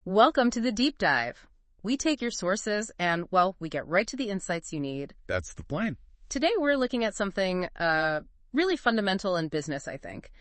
Welcome to the deep dive. We take your sources and, well, we get right to the insights you need. That's the plan. Today we're looking at something really fundamental in business, I think.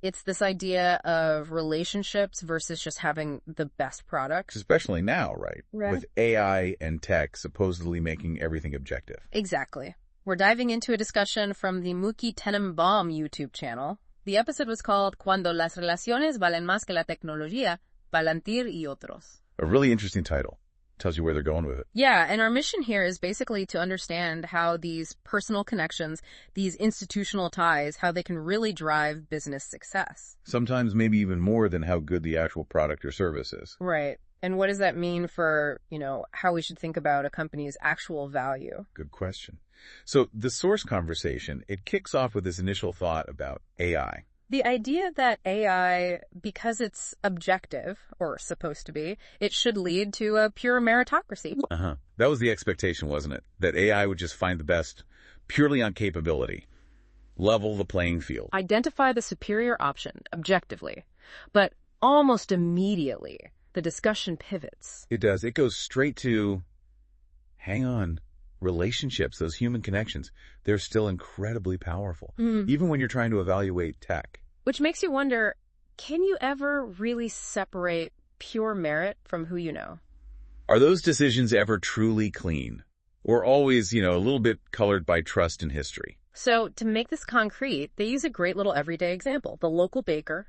It's this idea of relationships versus just having the best product. Especially now, right? Right. With AI and tech supposedly making everything objective. Exactly. We're diving into a discussion from the Mookie Tenenbaum YouTube channel. The episode was called Cuando las relaciones valen más que la tecnología, Palantir y otros. A really interesting title. Tells you where they're going with it. Yeah, and our mission here is basically to understand how these personal connections, these institutional ties, how they can really drive business success. Sometimes maybe even more than how good the actual product or service is. Right. And what does that mean for, how we should think about a company's actual value? Good question. So the source conversation, it kicks off with this initial thought about AI. The idea that AI, because it's objective, or supposed to be, it should lead to a pure meritocracy. That was the expectation, wasn't it? That AI would just find the best purely on capability. Level the playing field. Identify the superior option, objectively. But almost immediately, the discussion pivots. It does. It goes straight to, hang on, relationships, those human connections, they're still incredibly powerful, even when you're trying to evaluate tech. Which makes you wonder, can you ever really separate pure merit from who you know? Are those decisions ever truly clean? Or always, a little bit colored by trust and history? So to make this concrete, they use a great little everyday example. The local baker,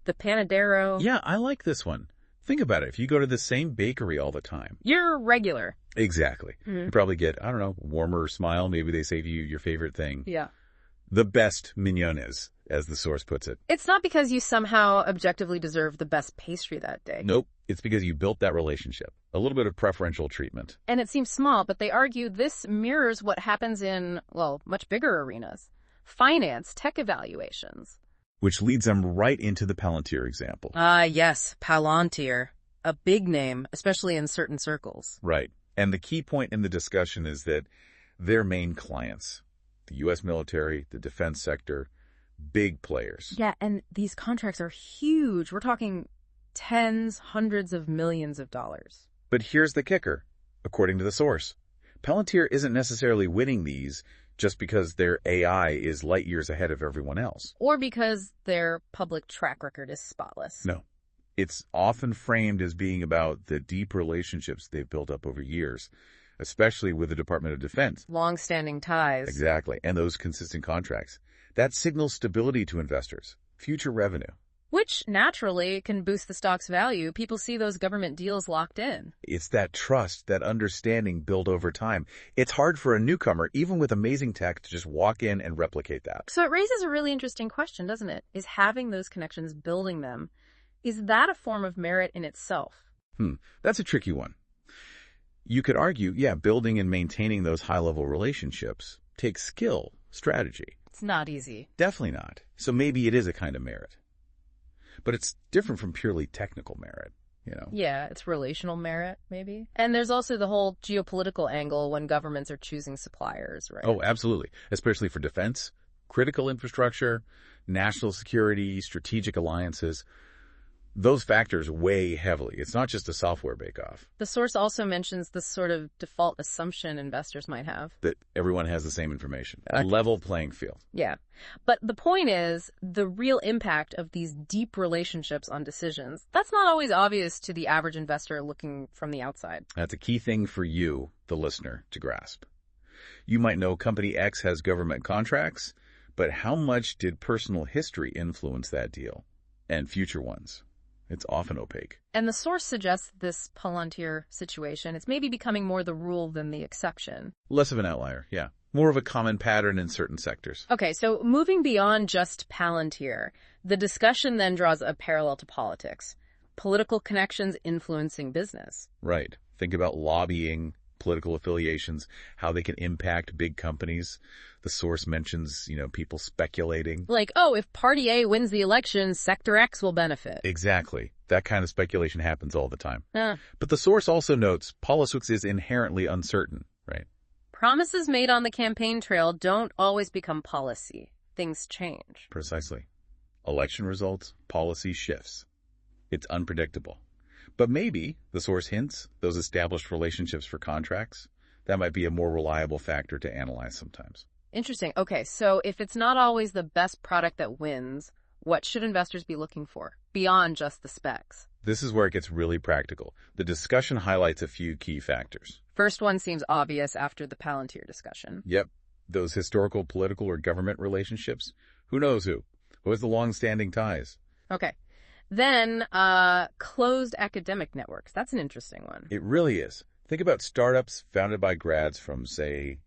the panadero. Yeah, I like this one. Think about it. If you go to the same bakery all the time. You're regular. Exactly. You probably get, warmer smile. Maybe they save you your favorite thing. Yeah. The best mignonnes, as the source puts it. It's not because you somehow objectively deserve the best pastry that day. Nope. It's because you built that relationship. A little bit of preferential treatment. And it seems small, but they argue this mirrors what happens in, much bigger arenas. Finance, tech evaluations. Which leads them right into the Palantir example. Yes, Palantir. A big name, especially in certain circles. Right. And the key point in the discussion is that their main clients, the U.S. military, the defense sector, big players. Yeah, and these contracts are huge. We're talking tens, hundreds of millions of dollars. But here's the kicker, according to the source. Palantir isn't necessarily winning these just because their AI is light years ahead of everyone else. Or because their public track record is spotless. No. It's often framed as being about the deep relationships they've built up over years, especially with the Department of Defense. Long-standing ties. Exactly. And those consistent contracts. That signals stability to investors, future revenue. Which, naturally, can boost the stock's value. People see those government deals locked in. It's that trust, that understanding built over time. It's hard for a newcomer, even with amazing tech, to just walk in and replicate that. So it raises a really interesting question, doesn't it? Is having those connections, building them, is that a form of merit in itself? That's a tricky one. You could argue, building and maintaining those high-level relationships takes skill, strategy. It's not easy. Definitely not. So maybe it is a kind of merit. But it's different from purely technical merit, Yeah, it's relational merit, maybe. And there's also the whole geopolitical angle when governments are choosing suppliers, right? Oh, absolutely. Especially for defense, critical infrastructure, national security, strategic alliances. Those factors weigh heavily. It's not just a software bake-off. The source also mentions the sort of default assumption investors might have. That everyone has the same information. A level playing field. Yeah. But the point is, the real impact of these deep relationships on decisions, that's not always obvious to the average investor looking from the outside. That's a key thing for you, the listener, to grasp. You might know company X has government contracts, but how much did personal history influence that deal? And future ones? It's often opaque. And the source suggests this Palantir situation, it's maybe becoming more the rule than the exception. Less of an outlier, yeah. More of a common pattern in certain sectors. Okay, so moving beyond just Palantir, the discussion then draws a parallel to politics. Political connections influencing business. Right. Think about lobbying, political affiliations, how they can impact big companies. The source mentions, people speculating. Like, if Party A wins the election, Sector X will benefit. Exactly. That kind of speculation happens all the time. But the source also notes politics is inherently uncertain, right? Promises made on the campaign trail don't always become policy. Things change. Precisely. Election results, policy shifts. It's unpredictable. But maybe, the source hints, those established relationships for contracts, that might be a more reliable factor to analyze sometimes. Interesting. Okay, so if it's not always the best product that wins, what should investors be looking for, beyond just the specs? This is where it gets really practical. The discussion highlights a few key factors. First one seems obvious after the Palantir discussion. Yep, those historical, political, or government relationships. Who knows who? Who has the long-standing ties? Okay. Then, closed academic networks. That's an interesting one. It really is. Think about startups founded by grads from, say,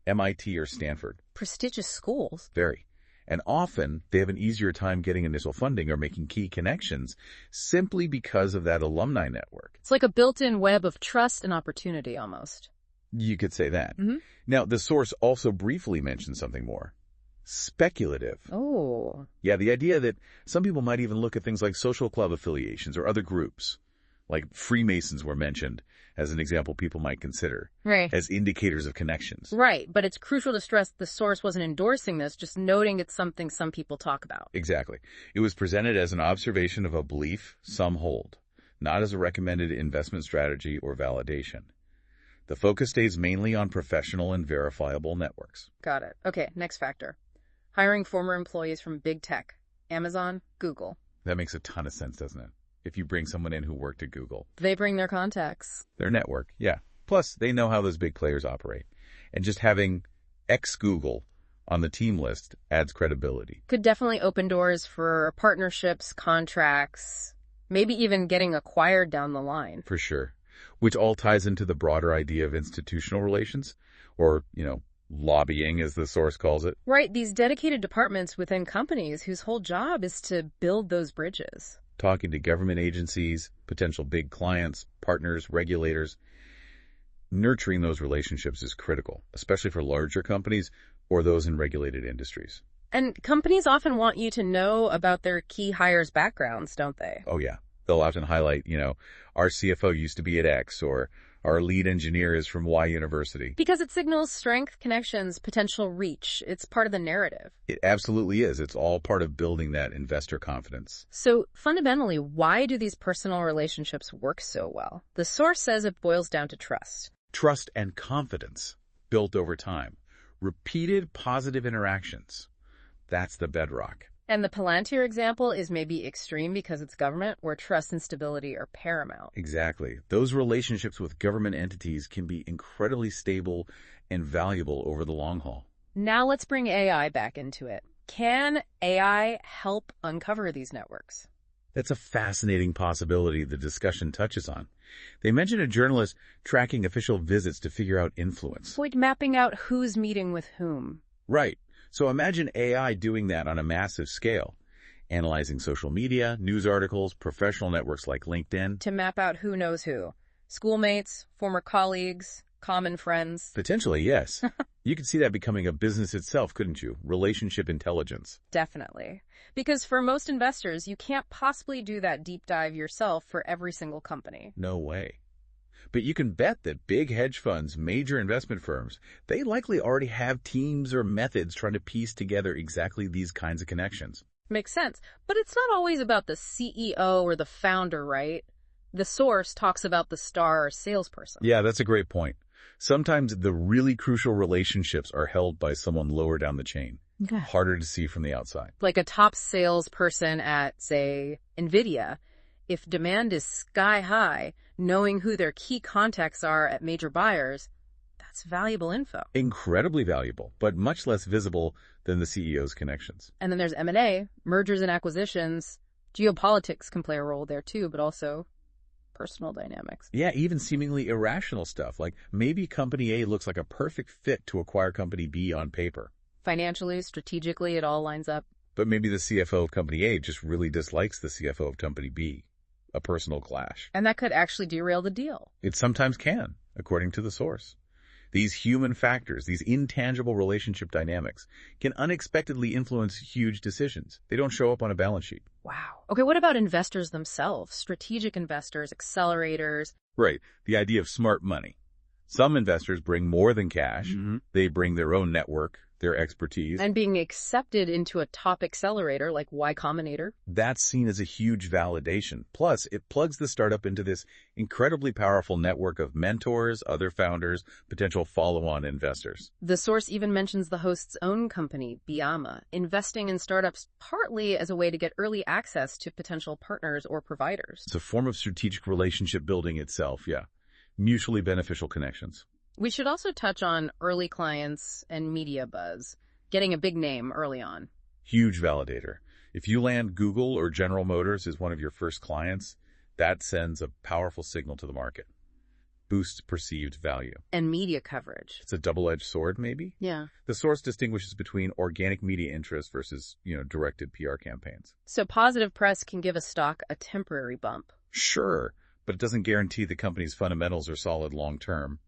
MIT or Stanford. Prestigious schools. Very. And often, they have an easier time getting initial funding or making key connections simply because of that alumni network. It's like a built-in web of trust and opportunity, almost. You could say that. Mm-hmm. Now, the source also briefly mentioned something more. Speculative. Oh. Yeah, the idea that some people might even look at things like social club affiliations or other groups, like Freemasons were mentioned as an example people might consider, Right. as indicators of connections. Right, but it's crucial to stress the source wasn't endorsing this, just noting it's something some people talk about. Exactly. It was presented as an observation of a belief some hold, not as a recommended investment strategy or validation. The focus stays mainly on professional and verifiable networks. Got it. Okay, next factor. Hiring former employees from big tech. Amazon, Google. That makes a ton of sense, doesn't it? If you bring someone in who worked at Google. They bring their contacts. Their network, yeah. Plus, they know how those big players operate. And just having ex-Google on the team list adds credibility. Could definitely open doors for partnerships, contracts, maybe even getting acquired down the line. For sure. Which all ties into the broader idea of institutional relations, or, lobbying, as the source calls it. Right, these dedicated departments within companies whose whole job is to build those bridges. Talking to government agencies, potential big clients, partners, regulators. Nurturing those relationships is critical, especially for larger companies or those in regulated industries. And companies often want you to know about their key hires' backgrounds, don't they? Oh, yeah. They'll often highlight, our CFO used to be at X, or our lead engineer is from Y University. Because it signals strength, connections, potential reach. It's part of the narrative. It absolutely is. It's all part of building that investor confidence. So fundamentally, why do these personal relationships work so well? The source says it boils down to trust. Trust and confidence built over time. Repeated positive interactions. That's the bedrock. And the Palantir example is maybe extreme because it's government, where trust and stability are paramount. Exactly. Those relationships with government entities can be incredibly stable and valuable over the long haul. Now let's bring AI back into it. Can AI help uncover these networks? That's a fascinating possibility the discussion touches on. They mention a journalist tracking official visits to figure out influence. Avoid mapping out who's meeting with whom. Right. So imagine AI doing that on a massive scale, analyzing social media, news articles, professional networks like LinkedIn. To map out who knows who. Schoolmates, former colleagues, common friends. Potentially, yes. You could see that becoming a business itself, couldn't you? Relationship intelligence. Definitely. Because for most investors, you can't possibly do that deep dive yourself for every single company. No way. But you can bet that big hedge funds, major investment firms, they likely already have teams or methods trying to piece together exactly these kinds of connections. Makes sense. But it's not always about the CEO or the founder, right? The source talks about the star salesperson. Yeah, that's a great point. Sometimes the really crucial relationships are held by someone lower down the chain. Okay. Harder to see from the outside. Like a top salesperson at, say, NVIDIA. If demand is sky high, knowing who their key contacts are at major buyers, that's valuable info. Incredibly valuable, but much less visible than the CEO's connections. And then there's M&A, mergers and acquisitions. Geopolitics can play a role there too, but also personal dynamics. Yeah, even seemingly irrational stuff, like maybe company A looks like a perfect fit to acquire company B on paper. Financially, strategically, it all lines up. But maybe the CFO of company A just really dislikes the CFO of company B. A personal clash. And that could actually derail the deal. It sometimes can, according to the source. These human factors, these intangible relationship dynamics, can unexpectedly influence huge decisions. They don't show up on a balance sheet. Wow. Okay, what about investors themselves? Strategic investors, accelerators. Right, the idea of smart money. Some investors bring more than cash. Mm-hmm. They bring their own network, their expertise. And being accepted into a top accelerator like Y Combinator. That's seen as a huge validation. Plus, it plugs the startup into this incredibly powerful network of mentors, other founders, potential follow-on investors. The source even mentions the host's own company, Biama, investing in startups partly as a way to get early access to potential partners or providers. It's a form of strategic relationship building itself, yeah. Mutually beneficial connections. We should also touch on early clients and media buzz, getting a big name early on. Huge validator. If you land Google or General Motors as one of your first clients, that sends a powerful signal to the market. Boosts perceived value. And media coverage. It's a double-edged sword, maybe? Yeah. The source distinguishes between organic media interest versus, directed PR campaigns. So positive press can give a stock a temporary bump. Sure, but it doesn't guarantee the company's fundamentals are solid long-term.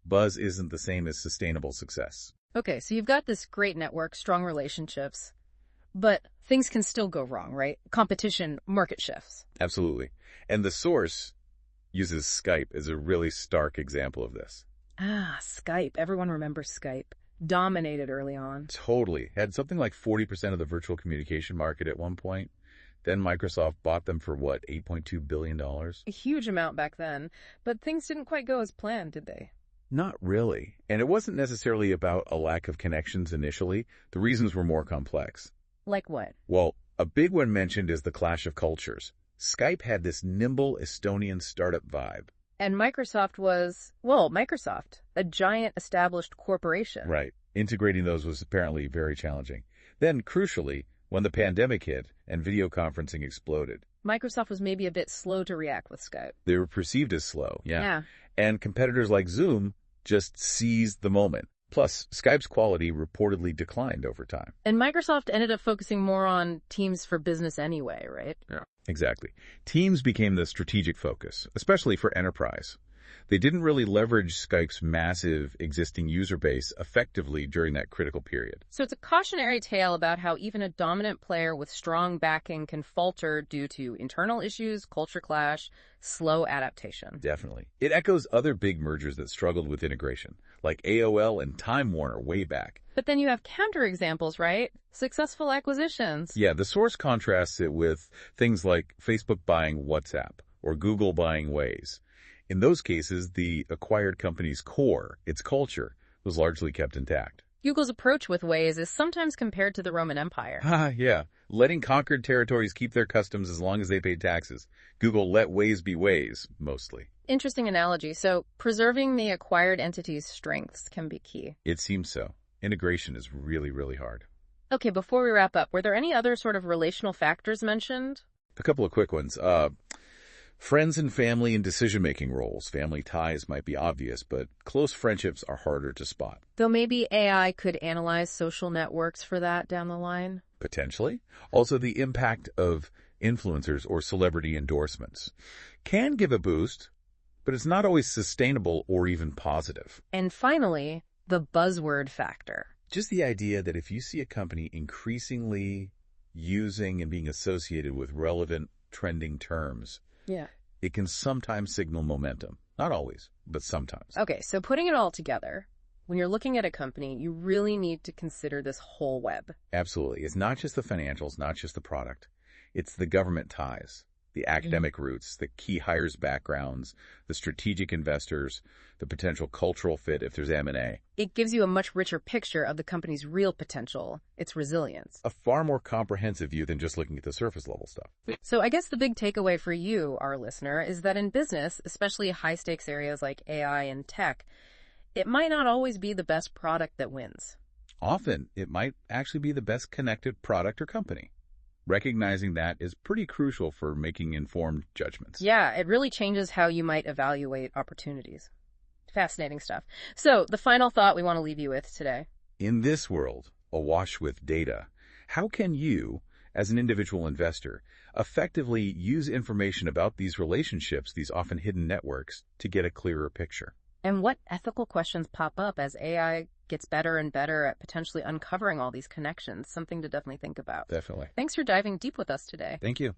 Buzz isn't the same as sustainable success. Okay, so you've got this great network, strong relationships, but things can still go wrong, right? Competition, market shifts. Absolutely. And the source uses Skype as a really stark example of this. Skype. Everyone remembers Skype. Dominated early on. Totally. Had something like 40% of the virtual communication market at one point. Then Microsoft bought them for what, $8.2 billion? A huge amount back then, but things didn't quite go as planned, did they? Not really. And it wasn't necessarily about a lack of connections initially. The reasons were more complex. Like what? Well, a big one mentioned is the clash of cultures. Skype had this nimble Estonian startup vibe. And Microsoft was, Microsoft, a giant established corporation. Right. Integrating those was apparently very challenging. Then, crucially, when the pandemic hit and video conferencing exploded, Microsoft was maybe a bit slow to react with Skype. they were perceived as slow. Yeah. And competitors like Zoom just seized the moment. Plus, Skype's quality reportedly declined over time. And Microsoft ended up focusing more on Teams for business anyway, right? Yeah, exactly. Teams became the strategic focus, especially for enterprise. They didn't really leverage Skype's massive existing user base effectively during that critical period. So it's a cautionary tale about how even a dominant player with strong backing can falter due to internal issues, culture clash, slow adaptation. Definitely. It echoes other big mergers that struggled with integration, like AOL and Time Warner way back. But then you have counterexamples, right? Successful acquisitions. Yeah, the source contrasts it with things like Facebook buying WhatsApp or Google buying Waze. In those cases, the acquired company's core, its culture, was largely kept intact. Google's approach with Waze is sometimes compared to the Roman Empire. Yeah. Letting conquered territories keep their customs as long as they paid taxes. Google let Waze be Waze, mostly. Interesting analogy. So preserving the acquired entity's strengths can be key. It seems so. Integration is really, really hard. Okay, before we wrap up, were there any other sort of relational factors mentioned? A couple of quick ones. Friends and family in decision-making roles. Family ties might be obvious, but close friendships are harder to spot. Though maybe AI could analyze social networks for that down the line. Potentially. Also, the impact of influencers or celebrity endorsements can give a boost, but it's not always sustainable or even positive. And finally, the buzzword factor. Just the idea that if you see a company increasingly using and being associated with relevant trending terms, it can sometimes signal momentum. Not always, but sometimes. Okay, so putting it all together, when you're looking at a company, you really need to consider this whole web. Absolutely. It's not just the financials, not just the product. It's the government ties, the academic roots, the key hires backgrounds, the strategic investors, the potential cultural fit if there's M&A. It gives you a much richer picture of the company's real potential, its resilience. A far more comprehensive view than just looking at the surface level stuff. So I guess the big takeaway for you, our listener, is that in business, especially high-stakes areas like AI and tech, it might not always be the best product that wins. Often, it might actually be the best connected product or company. Recognizing that is pretty crucial for making informed judgments. Yeah, it really changes how you might evaluate opportunities. Fascinating stuff. So, the final thought we want to leave you with today. In this world, awash with data, how can you, as an individual investor, effectively use information about these relationships, these often hidden networks, to get a clearer picture? And what ethical questions pop up as AI gets better and better at potentially uncovering all these connections? Something to definitely think about. Definitely. Thanks for diving deep with us today. Thank you.